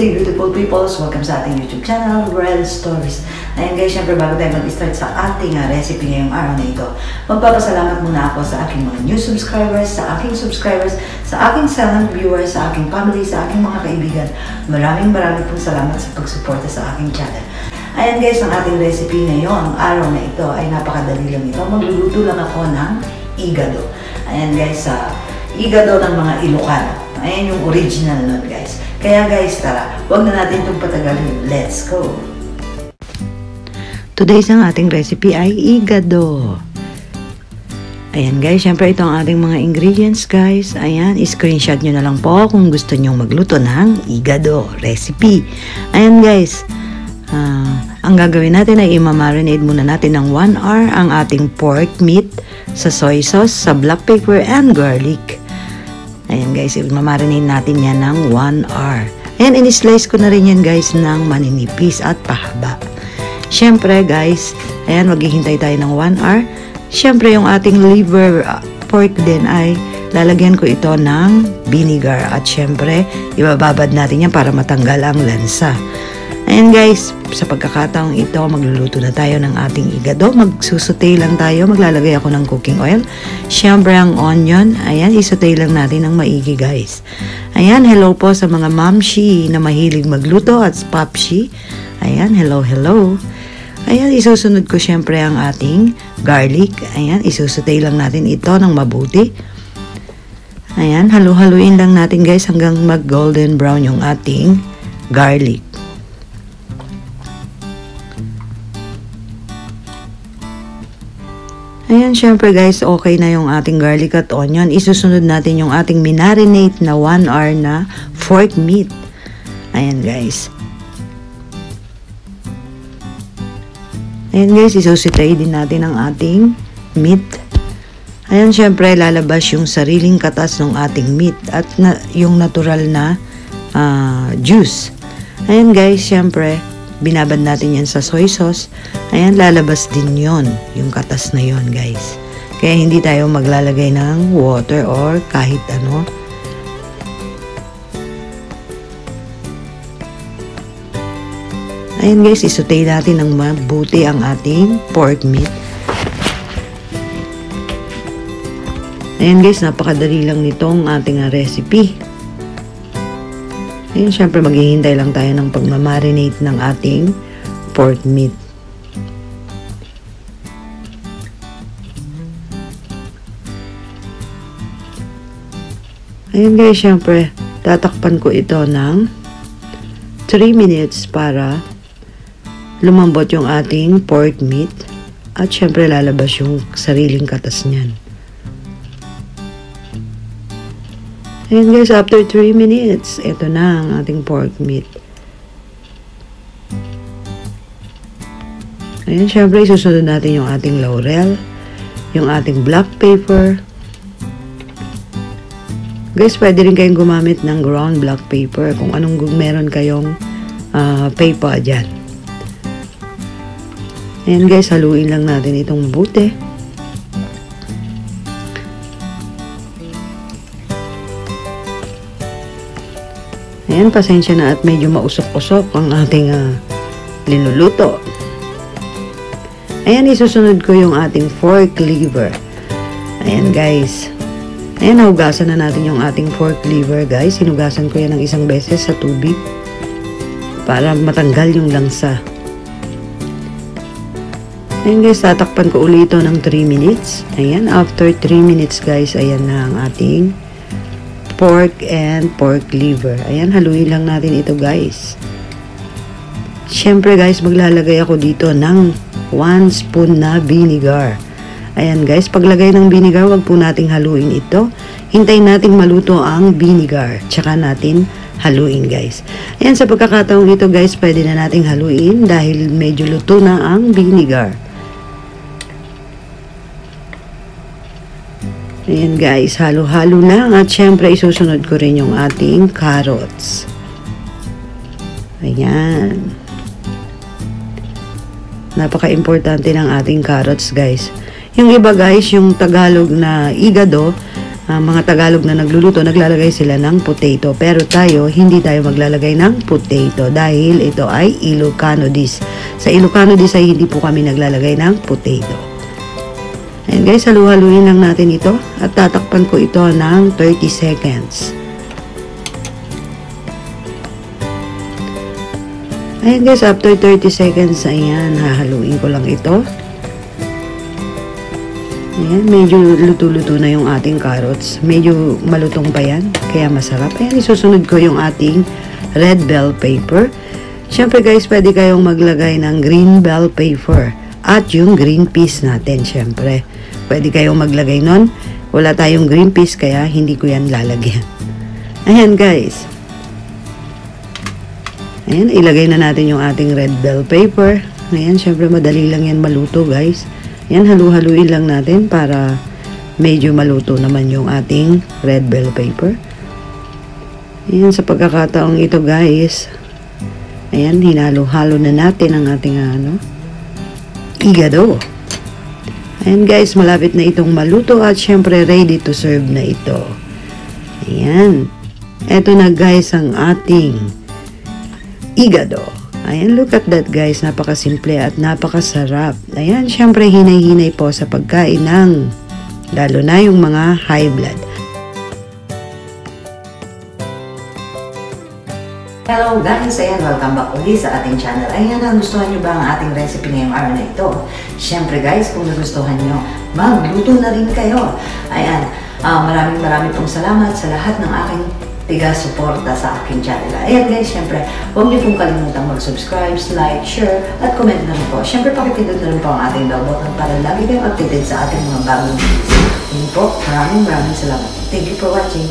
day, beautiful peoples. Welcome sa ating YouTube channel, Rel Stories. Ayan guys, syempre bago tayo mag-start sa ating recipe ngayong araw na ito, magpapasalamat muna ako sa aking mga new subscribers, sa aking subscribers, sa aking silent viewers, sa aking family, sa aking mga kaibigan. Maraming pong salamat sa pagsuporta sa aking channel. Ayan guys, ang ating recipe ngayong araw na ito ay napakadali lang ito. Magluluto lang ako ng igado. Ayan guys, igado ng mga Ilocano. Ayan yung original nun guys. Kaya guys, tara, huwag na natin itong patagalin. Let's go! Today's ang ating recipe ay igado. Ayan guys, syempre ito ang ating mga ingredients guys. Ayan, screenshot nyo na lang po kung gusto nyo magluto ng igado recipe. Ayan guys, ang gagawin natin ay imamarinate muna natin ng 1 hour ang ating pork meat sa soy sauce, sa black pepper and garlic. Ayan guys, imamarinate natin yan ng 1 hour. Ayan, in-slice ko na rin yan guys ng maninipis at pahaba. Syempre guys, ayan, maghihintay tayo ng 1 hour. Syempre yung ating liver pork din ay lalagyan ko ito ng vinegar. At syempre, ibababad natin yan para matanggal ang lansa. Ayan guys, sa pagkakataong ito, magluluto na tayo ng ating igado. Magsusutay lang tayo. Maglalagay ako ng cooking oil. Siyempre ang onion. Ayan, isutay lang natin ng maigi guys. Ayan, hello po sa mga mamshi na mahilig magluto at papshi. Ayan, hello, hello. Ayan, isusunod ko siyempre ang ating garlic. Ayan, isusutay lang natin ito ng mabuti. Ayan, halu-haluin lang natin guys hanggang mag-golden brown yung ating garlic. Ayan, syempre guys, okay na yung ating garlic at onion. Isusunod natin yung ating minarinate na 1 hour na pork meat. Ayan guys. Ayan guys, isusitay din natin ang ating meat. Ayan, syempre lalabas yung sariling katas ng ating meat at yung natural na juice. Ayan guys, syempre binabad natin yan sa soy sauce. Ayan, lalabas din yon, yung katas na yon guys. Kaya hindi tayo maglalagay ng water or kahit ano. Ayan guys, isutay natin ng mabuti ang ating pork meat. Ayan guys, napakadali lang nitong ating recipe. Ayan, syempre maghihintay lang tayo ng pagmamarinate ng ating pork meat. Ayan guys, syempre tatakpan ko ito ng 3 minutes para lumambot yung ating pork meat at syempre lalabas yung sariling katas niyan. Ayan guys, after 3 minutes, ito na ang ating pork meat. Ayan, syempre isusunod natin yung ating laurel, yung ating black pepper. Guys, pwede rin kayong gumamit ng ground black pepper kung anong meron kayong paper dyan. Ayan guys, haluin lang natin itong mabuti. Ayan, pasensya na at medyo mausok-usok ang ating linuluto. Ayan, isusunod ko yung ating pork liver. Ayan guys. Ayan, nahugasan na natin yung ating pork liver guys. Hinugasan ko yan ng isang beses sa tubig para matanggal yung langsa. Ayan guys, tatakpan ko ulit ito ng 3 minutes. Ayan, after 3 minutes guys, ayan na ang ating pork and pork liver. Ayan, haluin lang natin ito guys. Syempre guys, maglalagay ako dito ng 1 spoon na vinegar. Ayan guys, paglagay ng vinegar, wag po nating haluin ito. Hintayin nating maluto ang vinegar, tsaka natin haluin guys. Ayan, sa pagkakataong ito guys, pwede na nating haluin dahil medyo luto na ang vinegar. Ayan guys, halo-halo lang at syempre isusunod ko rin yung ating carrots. Ayan. Napaka-importante ng ating carrots guys. Yung iba guys, yung Tagalog na igado, mga Tagalog na nagluluto, naglalagay sila ng potato. Pero tayo, hindi tayo maglalagay ng potato dahil ito ay Ilocano dish. Sa Ilocano dish ay hindi po kami naglalagay ng potato. Ayan guys, halu-haluin lang natin ito at tatakpan ko ito ng 30 seconds. Ayan guys, after 30 seconds, ayan, hahaluin ko lang ito. Ayan, medyo luto-luto na yung ating carrots. Medyo malutong pa yan, kaya masarap. Ayan, isusunod ko yung ating red bell pepper. Siyempre guys, pwede kayong maglagay ng green bell pepper at yung green peas natin, siyempre. Pwede kayong maglagay nun. Wala tayong green peas, kaya hindi ko yan lalagyan. Ayan guys. Ayan, ilagay na natin yung ating red bell pepper. Ayan, syempre madali lang yan maluto guys. Ayan, halu-haluin lang natin para medyo maluto naman yung ating red bell pepper. Ayan, sa pagkakataong ito guys. Ayan, hinalo-halo na natin ang ating igado. Ayan guys, malapit na itong maluto at syempre ready to serve na ito. Ayan. Eto na guys ang ating igado. Ayan, look at that guys. Napakasimple at napakasarap. Ayan, syempre hinay-hinay po sa pagkain ng lalo na yung mga high blood. Hello guys! Ayan, welcome back ulit sa ating channel. Ayan, nagustuhan nyo ba ang ating recipe ngayong araw na ito? Syempre guys, kung nagustuhan nyo, magluto na rin kayo. Ayan, maraming pong salamat sa lahat ng aking tiga-suporta sa aking channel. Ayan guys, syempre, huwag niyo pong kalimutang mag-subscribe, like, share, at comment na rin po. Syempre, pakipindot na rin po ang ating bell button para lagi kayong updated sa ating mga bagong videos. Yun po, maraming salamat. Thank you for watching.